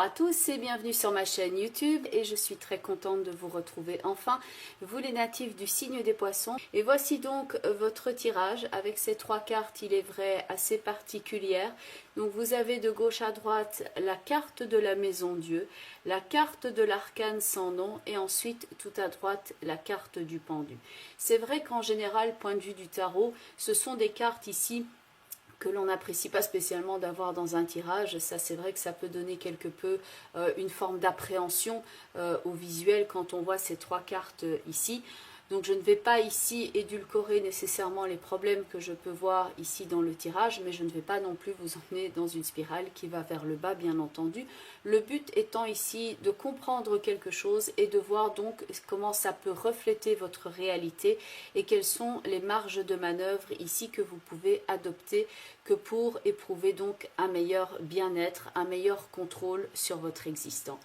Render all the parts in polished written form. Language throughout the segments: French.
Bonjour à tous et bienvenue sur ma chaîne YouTube et je suis très contente de vous retrouver enfin, vous les natifs du signe des poissons. Et voici donc votre tirage avec ces trois cartes, il est vrai, assez particulières. Donc vous avez de gauche à droite la carte de la maison Dieu, la carte de l'arcane sans nom et ensuite tout à droite la carte du pendu. C'est vrai qu'en général, point de vue du tarot, ce sont des cartes ici que l'on n'apprécie pas spécialement d'avoir dans un tirage. Ça, c'est vrai que ça peut donner quelque peu une forme d'appréhension au visuel quand on voit ces trois cartes ici. Donc je ne vais pas ici édulcorer nécessairement les problèmes que je peux voir ici dans le tirage, mais je ne vais pas non plus vous emmener dans une spirale qui va vers le bas, bien entendu. Le but étant ici de comprendre quelque chose et de voir donc comment ça peut refléter votre réalité et quelles sont les marges de manœuvre ici que vous pouvez adopter que pour éprouver donc un meilleur bien-être, un meilleur contrôle sur votre existant.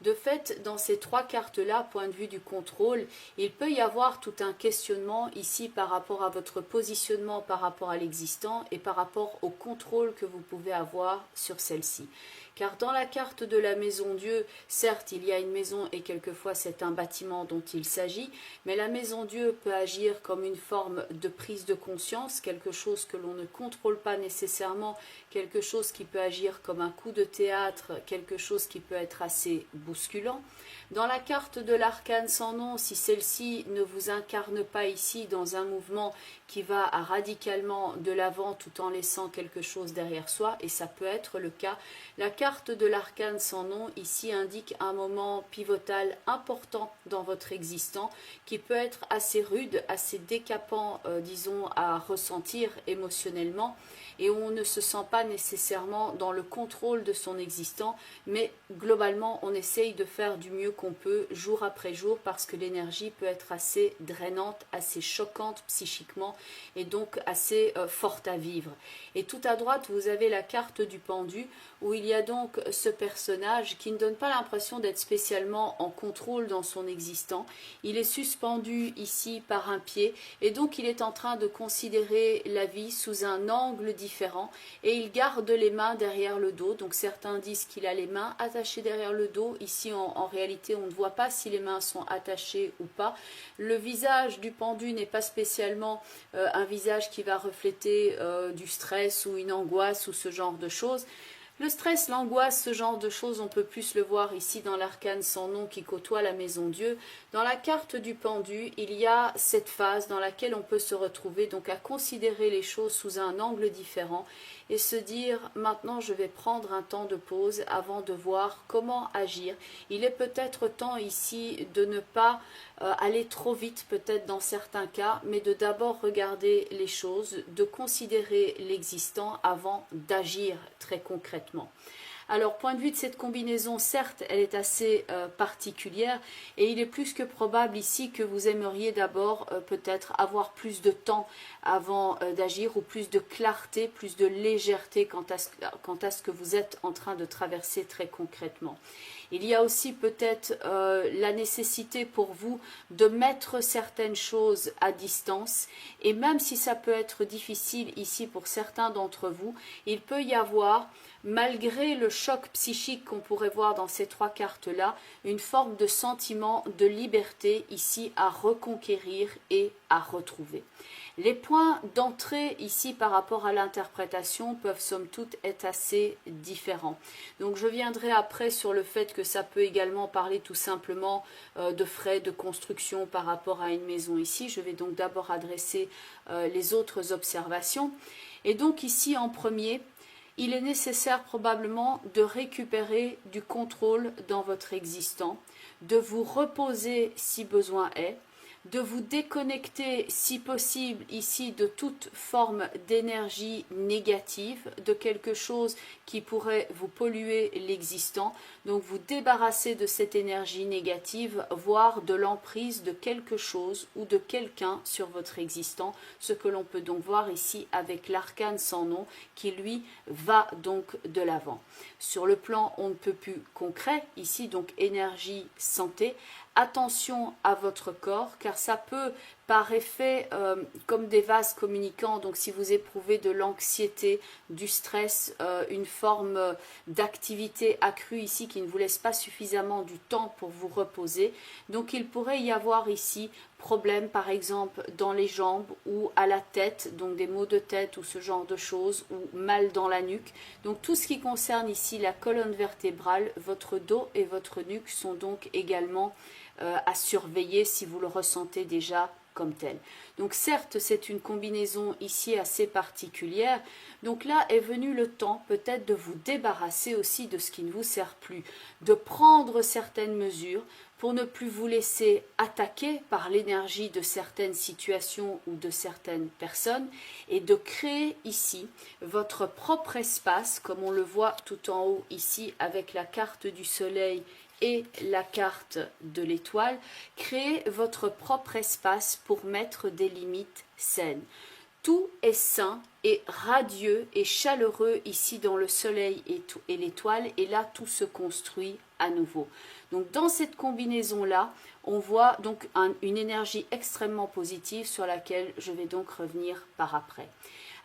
De fait, dans ces trois cartes-là, point de vue du contrôle, il peut y avoir tout un questionnement ici par rapport à votre positionnement par rapport à l'existant et par rapport au contrôle que vous pouvez avoir sur celle-ci. Car dans la carte de la maison Dieu, certes, il y a une maison et quelquefois c'est un bâtiment dont il s'agit, mais la maison Dieu peut agir comme une forme de prise de conscience, quelque chose que l'on ne contrôle pas nécessairement, quelque chose qui peut agir comme un coup de théâtre, quelque chose qui peut être assez bousculant. Dans la carte de l'arcane sans nom, si celle-ci ne vous incarne pas ici dans un mouvement qui va radicalement de l'avant tout en laissant quelque chose derrière soi, et ça peut être le cas, la carte de l'arcane sans nom ici indique un moment pivotal important dans votre existant qui peut être assez rude, assez décapant, disons, à ressentir émotionnellement, et où on ne se sent pas nécessairement dans le contrôle de son existant, mais globalement on essaye de faire du mieux qu'on peut jour après jour parce que l'énergie peut être assez drainante, assez choquante psychiquement et donc assez forte à vivre. Et tout à droite vous avez la carte du pendu où il y a donc ce personnage qui ne donne pas l'impression d'être spécialement en contrôle dans son existant. Il est suspendu ici par un pied et donc il est en train de considérer la vie sous un angle différent et il garde les mains derrière le dos. Donc certains disent qu'il a les mains attachées derrière le dos. Ici en réalité on ne voit pas si les mains sont attachées ou pas. Le visage du pendu n'est pas spécialement un visage qui va refléter du stress ou une angoisse ou ce genre de choses. Le stress, l'angoisse, ce genre de choses, on peut plus le voir ici dans l'arcane sans nom qui côtoie la maison Dieu. Dans la carte du pendu, il y a cette phase dans laquelle on peut se retrouver donc à considérer les choses sous un angle différent et se dire maintenant je vais prendre un temps de pause avant de voir comment agir. Il est peut-être temps ici de ne pas aller trop vite peut-être dans certains cas, mais de d'abord regarder les choses, de considérer l'existant avant d'agir très concrètement. Alors, point de vue de cette combinaison, certes, elle est assez particulière et il est plus que probable ici que vous aimeriez d'abord peut-être avoir plus de temps avant d'agir ou plus de clarté, plus de légèreté quant à ce que vous êtes en train de traverser très concrètement. Il y a aussi peut-être la nécessité pour vous de mettre certaines choses à distance et même si ça peut être difficile ici pour certains d'entre vous, il peut y avoir, malgré le choc psychique qu'on pourrait voir dans ces trois cartes-là, une forme de sentiment de liberté ici à reconquérir et à retrouver. Les points d'entrée ici par rapport à l'interprétation peuvent somme toute être assez différents. Donc je viendrai après sur le fait que ça peut également parler tout simplement de frais de construction par rapport à une maison ici. Je vais donc d'abord adresser les autres observations. Et donc ici en premier, il est nécessaire probablement de récupérer du contrôle dans votre existant, de vous reposer si besoin est, de vous déconnecter si possible ici de toute forme d'énergie négative, de quelque chose qui pourrait vous polluer l'existant, donc vous débarrasser de cette énergie négative, voire de l'emprise de quelque chose ou de quelqu'un sur votre existant, ce que l'on peut donc voir ici avec l'arcane sans nom qui lui va donc de l'avant. Sur le plan on ne peut plus concret, ici donc énergie, santé, attention à votre corps car ça peut par effet comme des vases communicants. Donc si vous éprouvez de l'anxiété, du stress, une forme d'activité accrue ici qui ne vous laisse pas suffisamment du temps pour vous reposer, donc il pourrait y avoir ici problème par exemple dans les jambes ou à la tête, donc des maux de tête ou ce genre de choses, ou mal dans la nuque. Donc tout ce qui concerne ici la colonne vertébrale, votre dos et votre nuque sont donc également à surveiller si vous le ressentez déjà comme tel. Donc certes, c'est une combinaison ici assez particulière. Donc là est venu le temps peut-être de vous débarrasser aussi de ce qui ne vous sert plus, de prendre certaines mesures pour ne plus vous laisser attaquer par l'énergie de certaines situations ou de certaines personnes et de créer ici votre propre espace, comme on le voit tout en haut ici avec la carte du soleil et la carte de l'étoile. Créez votre propre espace pour mettre des limites saines. Tout est sain et radieux et chaleureux ici dans le soleil et l'étoile, et là tout se construit à nouveau. Donc dans cette combinaison-là, on voit donc une énergie extrêmement positive sur laquelle je vais donc revenir par après.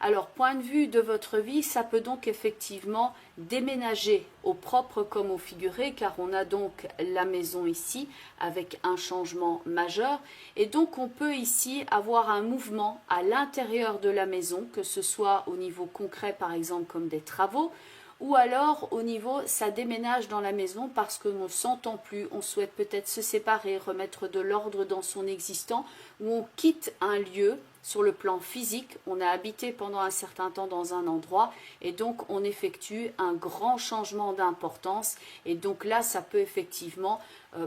Alors, point de vue de votre vie, ça peut donc effectivement déménager au propre comme au figuré, car on a donc la maison ici avec un changement majeur. Et donc, on peut ici avoir un mouvement à l'intérieur de la maison, que ce soit au niveau concret, par exemple, comme des travaux, ou alors au niveau, ça déménage dans la maison parce que on ne s'entend plus, on souhaite peut-être se séparer, remettre de l'ordre dans son existant, ou on quitte un lieu. Sur le plan physique, on a habité pendant un certain temps dans un endroit et donc on effectue un grand changement d'importance, et donc là ça peut effectivement,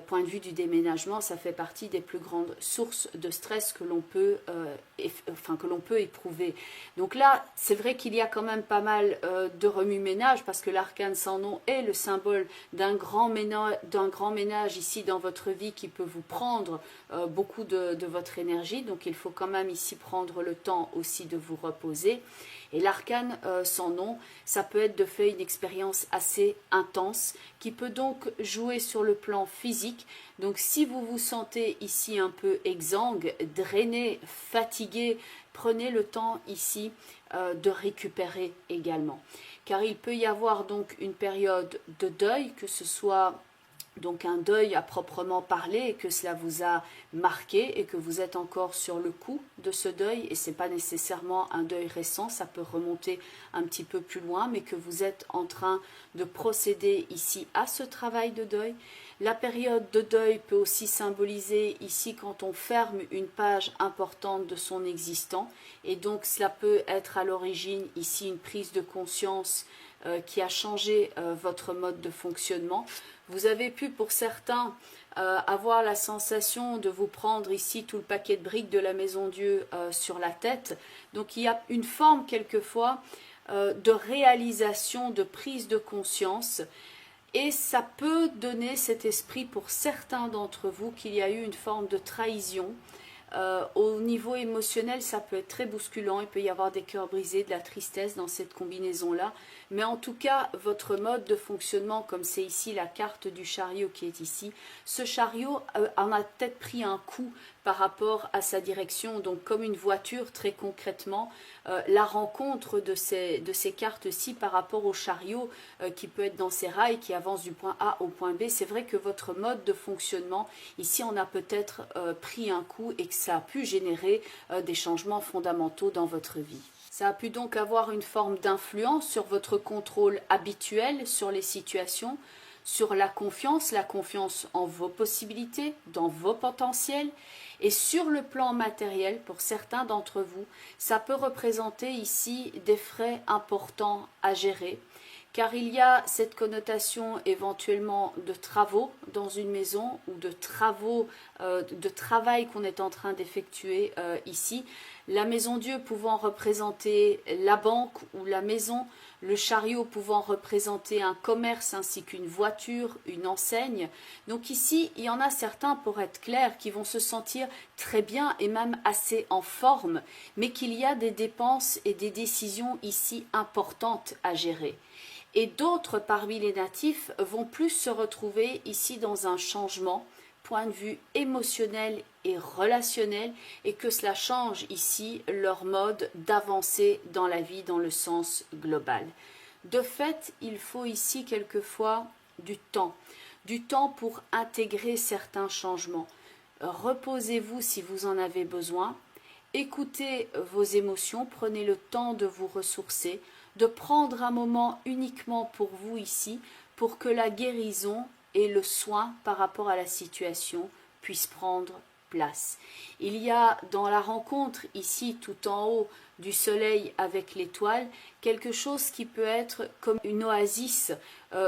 point de vue du déménagement, ça fait partie des plus grandes sources de stress que l'on peut, éprouver. Donc là c'est vrai qu'il y a quand même pas mal de remue-ménage, parce que l'arcane sans nom est le symbole d'un grand ménage ici dans votre vie qui peut vous prendre beaucoup de votre énergie. Donc il faut quand même ici prendre le temps aussi de vous reposer. Et l'arcane sans nom, ça peut être de fait une expérience assez intense qui peut donc jouer sur le plan physique. Donc si vous vous sentez ici un peu exsangue, drainé, fatigué, prenez le temps ici de récupérer également. Car il peut y avoir donc une période de deuil, que ce soit donc un deuil à proprement parler, et que cela vous a marqué et que vous êtes encore sur le coup de ce deuil, et ce n'est pas nécessairement un deuil récent, ça peut remonter un petit peu plus loin, mais que vous êtes en train de procéder ici à ce travail de deuil. La période de deuil peut aussi symboliser ici quand on ferme une page importante de son existant, et donc cela peut être à l'origine ici une prise de conscience qui a changé votre mode de fonctionnement. Vous avez pu pour certains avoir la sensation de vous prendre ici tout le paquet de briques de la Maison Dieu sur la tête. Donc il y a une forme quelquefois de réalisation, de prise de conscience. Et ça peut donner cet esprit pour certains d'entre vous qu'il y a eu une forme de trahison. Au niveau émotionnel, ça peut être très bousculant, il peut y avoir des cœurs brisés, de la tristesse dans cette combinaison-là. Mais en tout cas, votre mode de fonctionnement, comme c'est ici la carte du chariot qui est ici, ce chariot en a peut-être pris un coup par rapport à sa direction. Donc comme une voiture, très concrètement, la rencontre de ces cartes-ci par rapport au chariot qui peut être dans ses rails, qui avance du point A au point B, c'est vrai que votre mode de fonctionnement, ici on a peut-être pris un coup et que ça a pu générer des changements fondamentaux dans votre vie. Ça a pu donc avoir une forme d'influence sur votre contrôle habituel sur les situations, sur la confiance en vos possibilités, dans vos potentiels. Et sur le plan matériel, pour certains d'entre vous, ça peut représenter ici des frais importants à gérer, car il y a cette connotation éventuellement de travaux dans une maison ou de travail qu'on est en train d'effectuer ici. La Maison Dieu pouvant représenter la banque ou la maison, le chariot pouvant représenter un commerce ainsi qu'une voiture, une enseigne. Donc ici, il y en a certains, pour être clair, qui vont se sentir très bien et même assez en forme, mais qu'il y a des dépenses et des décisions ici importantes à gérer. Et d'autres parmi les natifs vont plus se retrouver ici dans un changement point de vue émotionnel et relationnel, et que cela change ici leur mode d'avancer dans la vie dans le sens global. De fait, il faut ici quelquefois du temps pour intégrer certains changements. Reposez-vous si vous en avez besoin, écoutez vos émotions, prenez le temps de vous ressourcer, de prendre un moment uniquement pour vous ici, pour que la guérison et le soin par rapport à la situation puissent prendre place. Il y a dans la rencontre ici tout en haut du soleil avec l'étoile quelque chose qui peut être comme une oasis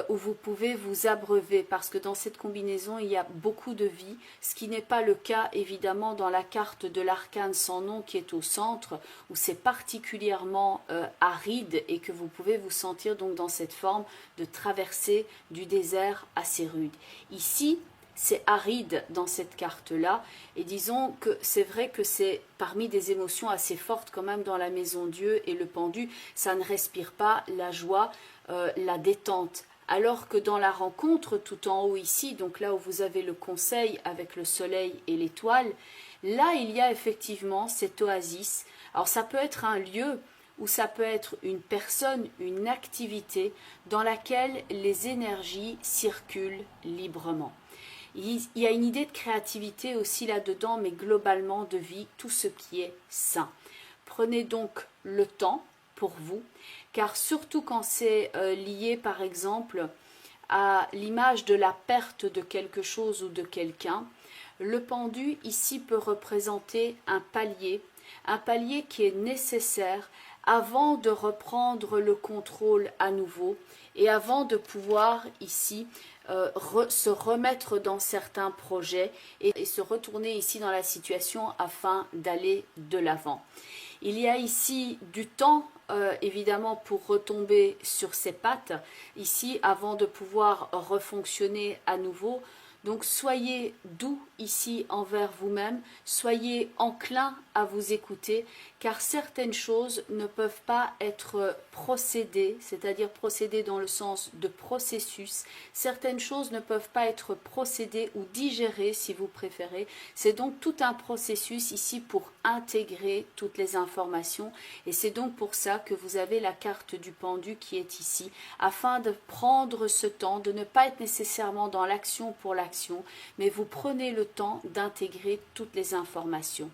où vous pouvez vous abreuver, parce que dans cette combinaison il y a beaucoup de vie, ce qui n'est pas le cas évidemment dans la carte de l'arcane sans nom qui est au centre, où c'est particulièrement aride et que vous pouvez vous sentir donc dans cette forme de traversée du désert assez rude. Ici c'est aride dans cette carte-là, et disons que c'est vrai que c'est parmi des émotions assez fortes quand même dans la maison Dieu et le pendu, ça ne respire pas la joie, la détente. Alors que dans la rencontre tout en haut ici, donc là où vous avez le conseil avec le soleil et l'étoile, là il y a effectivement cette oasis. Alors ça peut être un lieu ou ça peut être une personne, une activité dans laquelle les énergies circulent librement. Il y a une idée de créativité aussi là-dedans, mais globalement de vie, tout ce qui est sain. Prenez donc le temps pour vous, car surtout quand c'est lié par exemple à l'image de la perte de quelque chose ou de quelqu'un, le pendu ici peut représenter un palier qui est nécessaire avant de reprendre le contrôle à nouveau et avant de pouvoir ici se remettre dans certains projets et se retourner ici dans la situation afin d'aller de l'avant. Il y a ici du temps évidemment pour retomber sur ses pattes ici avant de pouvoir refonctionner à nouveau. Donc soyez doux ici envers vous-même, soyez enclin à vous écouter, car certaines choses ne peuvent pas être procédées, c'est-à-dire procédées dans le sens de processus. Certaines choses ne peuvent pas être procédées ou digérées si vous préférez. C'est donc tout un processus ici pour intégrer toutes les informations, et c'est donc pour ça que vous avez la carte du pendu qui est ici, afin de prendre ce temps, de ne pas être nécessairement dans l'action pour l'action, mais vous prenez le temps d'intégrer toutes les informations.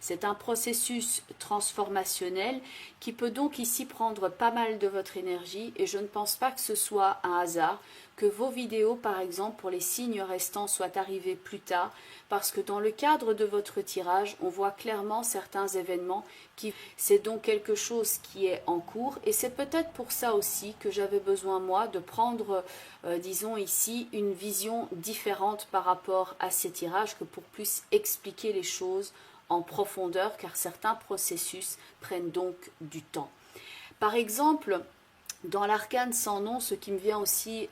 C'est un processus transformationnel qui peut donc ici prendre pas mal de votre énergie, et je ne pense pas que ce soit un hasard que vos vidéos par exemple pour les signes restants soient arrivées plus tard, parce que dans le cadre de votre tirage on voit clairement certains événements c'est donc quelque chose qui est en cours, et c'est peut-être pour ça aussi que j'avais besoin moi de prendre disons ici une vision différente par rapport à ces tirages, que pour plus expliquer les choses en profondeur, car certains processus prennent donc du temps. Par exemple, dans l'arcane sans nom, ce qui me vient aussi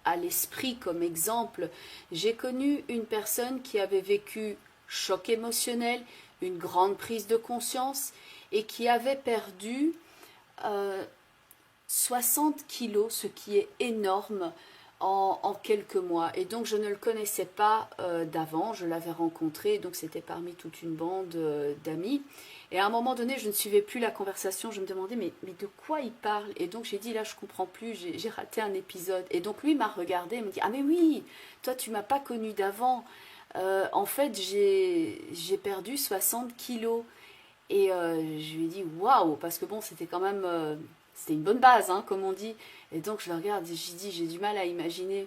à l'esprit comme exemple, j'ai connu une personne qui avait vécu choc émotionnel, une grande prise de conscience, et qui avait perdu 60 kilos, ce qui est énorme, en quelques mois. Et donc je ne le connaissais pas d'avant, je l'avais rencontré, donc c'était parmi toute une bande d'amis. Et à un moment donné, je ne suivais plus la conversation, je me demandais mais de quoi il parle? Et donc j'ai dit là je comprends plus, j'ai raté un épisode. Et donc lui m'a regardé et me dit ah mais oui, toi tu m'as pas connu d'avant. En fait j'ai perdu 60 kilos. Et je lui ai dit waouh, parce que bon c'était quand même c'était une bonne base hein, comme on dit. Et donc je le regarde et je dis j'ai du mal à imaginer.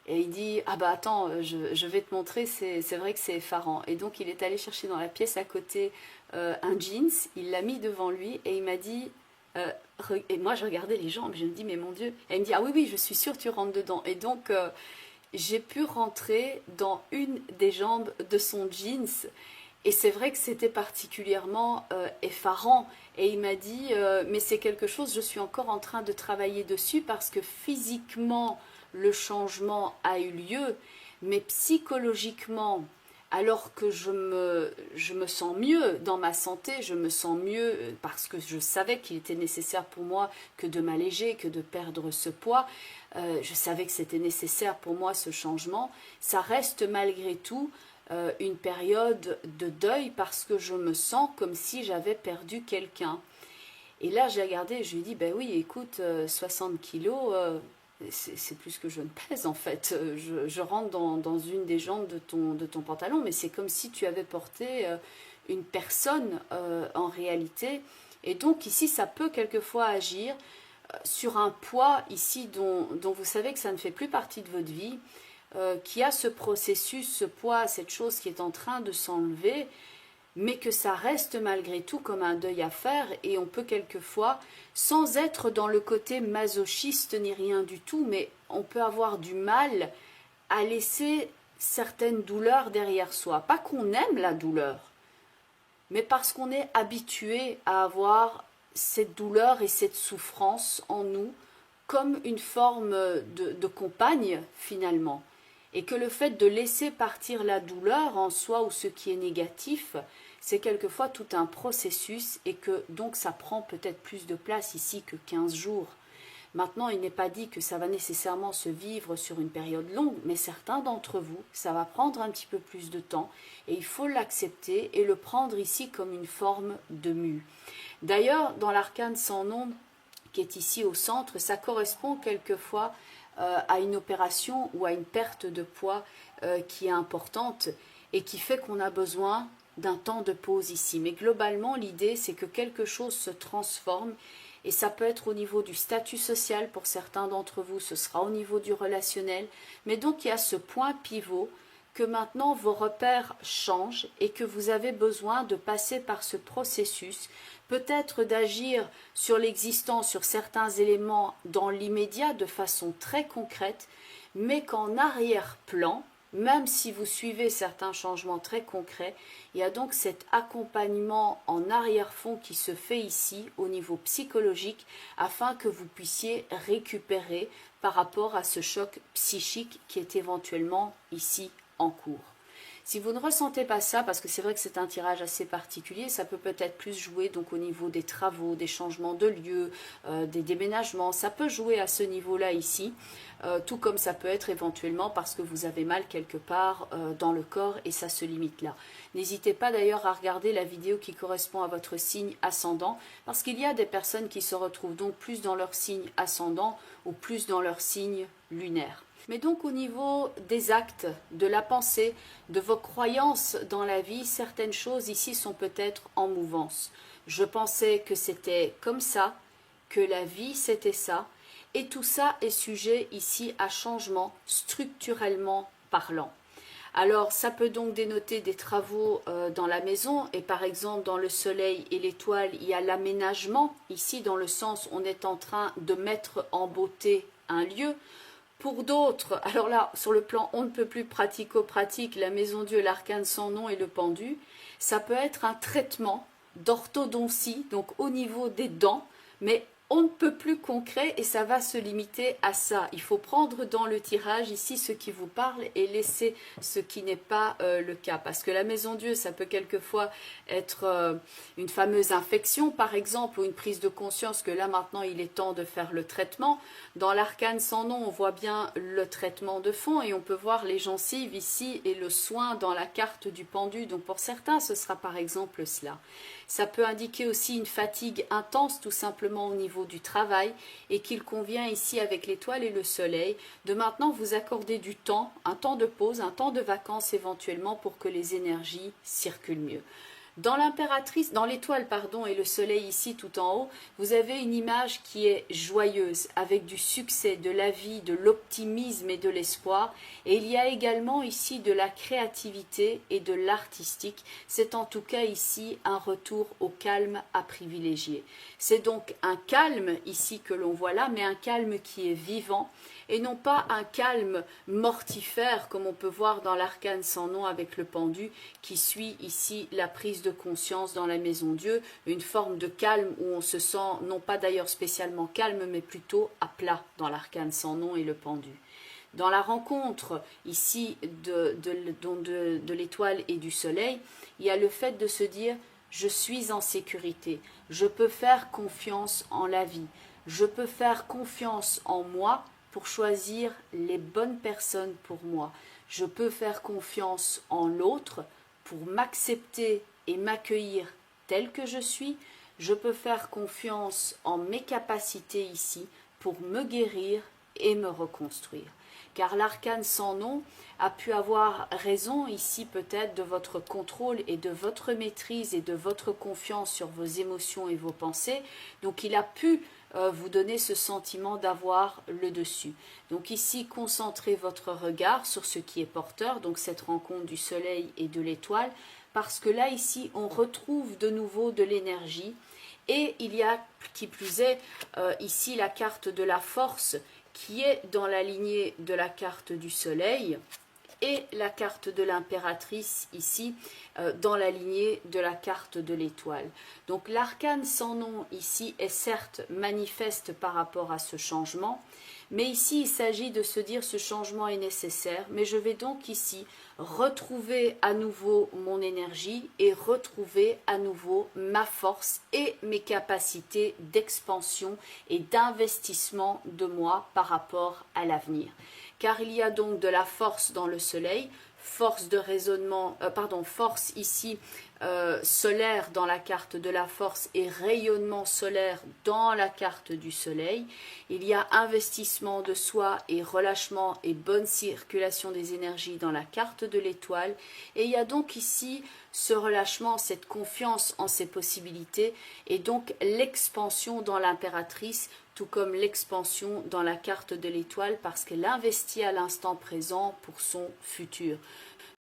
Et il dit ah bah attends je vais te montrer, c'est vrai que c'est effarant. Et donc il est allé chercher dans la pièce à côté un jeans, il l'a mis devant lui et il m'a dit et moi je regardais les jambes, je me dis mais mon Dieu. Et il me dit ah oui je suis sûre tu rentres dedans. Et donc j'ai pu rentrer dans une des jambes de son jeans. Et c'est vrai que c'était particulièrement effarant. Et il m'a dit, mais c'est quelque chose, je suis encore en train de travailler dessus parce que physiquement, le changement a eu lieu, mais psychologiquement, alors que je me sens mieux dans ma santé, je me sens mieux parce que je savais qu'il était nécessaire pour moi que de m'alléger, que de perdre ce poids. Je savais que c'était nécessaire pour moi ce changement. Ça reste malgré tout une période de deuil parce que je me sens comme si j'avais perdu quelqu'un. Et là, j'ai regardé et je lui ai dit, ben oui, écoute, 60 kilos, c'est plus que je ne pèse en fait. Je rentre dans une des jambes de ton pantalon, mais c'est comme si tu avais porté une personne en réalité. Et donc ici, ça peut quelquefois agir sur un poids ici dont vous savez que ça ne fait plus partie de votre vie, qui a ce processus, ce poids, cette chose qui est en train de s'enlever, mais que ça reste malgré tout comme un deuil à faire, et on peut quelquefois, sans être dans le côté masochiste ni rien du tout, mais on peut avoir du mal à laisser certaines douleurs derrière soi. Pas qu'on aime la douleur, mais parce qu'on est habitué à avoir cette douleur et cette souffrance en nous comme une forme de compagne finalement. Et que le fait de laisser partir la douleur en soi ou ce qui est négatif, c'est quelquefois tout un processus et que donc ça prend peut-être plus de place ici que 15 jours. Maintenant, il n'est pas dit que ça va nécessairement se vivre sur une période longue, mais certains d'entre vous, ça va prendre un petit peu plus de temps et il faut l'accepter et le prendre ici comme une forme de mue. D'ailleurs, dans l'arcane sans nom, qui est ici au centre, ça correspond quelquefois à une opération ou à une perte de poids qui est importante et qui fait qu'on a besoin d'un temps de pause ici. Mais globalement, l'idée, c'est que quelque chose se transforme et ça peut être au niveau du statut social pour certains d'entre vous, ce sera au niveau du relationnel. Mais donc, il y a ce point pivot que maintenant vos repères changent et que vous avez besoin de passer par ce processus, peut-être d'agir sur l'existence, sur certains éléments dans l'immédiat de façon très concrète, mais qu'en arrière-plan, même si vous suivez certains changements très concrets, il y a donc cet accompagnement en arrière-fond qui se fait ici au niveau psychologique afin que vous puissiez récupérer par rapport à ce choc psychique qui est éventuellement ici en cours. Si vous ne ressentez pas ça, parce que c'est vrai que c'est un tirage assez particulier, ça peut peut-être plus jouer donc au niveau des travaux, des changements de lieu, des déménagements, ça peut jouer à ce niveau-là ici, tout comme ça peut être éventuellement parce que vous avez mal quelque part dans le corps et ça se limite là. N'hésitez pas d'ailleurs à regarder la vidéo qui correspond à votre signe ascendant, parce qu'il y a des personnes qui se retrouvent donc plus dans leur signe ascendant ou plus dans leur signe lunaire. Mais donc au niveau des actes, de la pensée, de vos croyances dans la vie, certaines choses ici sont peut-être en mouvance. Je pensais que c'était comme ça, que la vie c'était ça, et tout ça est sujet ici à changement structurellement parlant. Alors ça peut donc dénoter des travaux dans la maison, et par exemple dans le soleil et l'étoile, il y a l'aménagement, ici dans le sens où on est en train de mettre en beauté un lieu. Pour d'autres, alors là, sur le plan on ne peut plus pratico-pratique, la maison Dieu, l'arcane sans nom et le pendu, ça peut être un traitement d'orthodontie, donc au niveau des dents, mais on ne peut plus concret et ça va se limiter à ça. Il faut prendre dans le tirage ici ce qui vous parle et laisser ce qui n'est pas le cas. Parce que la maison Dieu, ça peut quelquefois être une fameuse infection, par exemple, ou une prise de conscience que là maintenant il est temps de faire le traitement. Dans l'arcane sans nom, on voit bien le traitement de fond et on peut voir les gencives ici et le soin dans la carte du pendu. Donc pour certains, ce sera par exemple cela. Ça peut indiquer aussi une fatigue intense tout simplement au niveau du travail et qu'il convient ici avec l'étoile et le soleil de maintenant vous accorder du temps, un temps de pause, un temps de vacances éventuellement pour que les énergies circulent mieux. Dans l'impératrice, dans l'étoile pardon et le soleil ici tout en haut, vous avez une image qui est joyeuse avec du succès, de la vie, de l'optimisme et de l'espoir. Et il y a également ici de la créativité et de l'artistique. C'est en tout cas ici un retour au calme à privilégier. C'est donc un calme ici que l'on voit là, mais un calme qui est vivant et non pas un calme mortifère comme on peut voir dans l'arcane sans nom avec le pendu qui suit ici la prise de conscience dans la maison Dieu, une forme de calme où on se sent non pas d'ailleurs spécialement calme mais plutôt à plat dans l'arcane sans nom et le pendu. dans la rencontre ici de l'étoile et du soleil, il y a le fait de se dire je suis en sécurité, je peux faire confiance en la vie, je peux faire confiance en moi pour choisir les bonnes personnes pour moi, je peux faire confiance en l'autre pour m'accepter et m'accueillir tel que je suis, je peux faire confiance en mes capacités ici pour me guérir et me reconstruire. Car l'arcane sans nom a pu avoir raison ici peut-être de votre contrôle et de votre maîtrise et de votre confiance sur vos émotions et vos pensées. Donc il a pu vous donner ce sentiment d'avoir le dessus. Donc ici, concentrez votre regard sur ce qui est porteur, donc cette rencontre du soleil et de l'étoile, parce que là, ici, on retrouve de nouveau de l'énergie. Et il y a, qui plus est, ici la carte de la force qui est dans la lignée de la carte du soleil et la carte de l'impératrice ici dans la lignée de la carte de l'étoile. Donc l'arcane sans nom ici est certes manifeste par rapport à ce changement, mais ici il s'agit de se dire ce changement est nécessaire, mais je vais donc ici retrouver à nouveau mon énergie et retrouver à nouveau ma force et mes capacités d'expansion et d'investissement de moi par rapport à l'avenir. Car il y a donc de la force dans le soleil, force de raisonnement, force ici solaire dans la carte de la force et rayonnement solaire dans la carte du soleil. Il y a investissement de soi et relâchement et bonne circulation des énergies dans la carte de l'étoile. Et il y a donc ici ce relâchement, cette confiance en ses possibilités et donc l'expansion dans l'impératrice, tout comme l'expansion dans la carte de l'étoile parce qu'elle investit à l'instant présent pour son futur.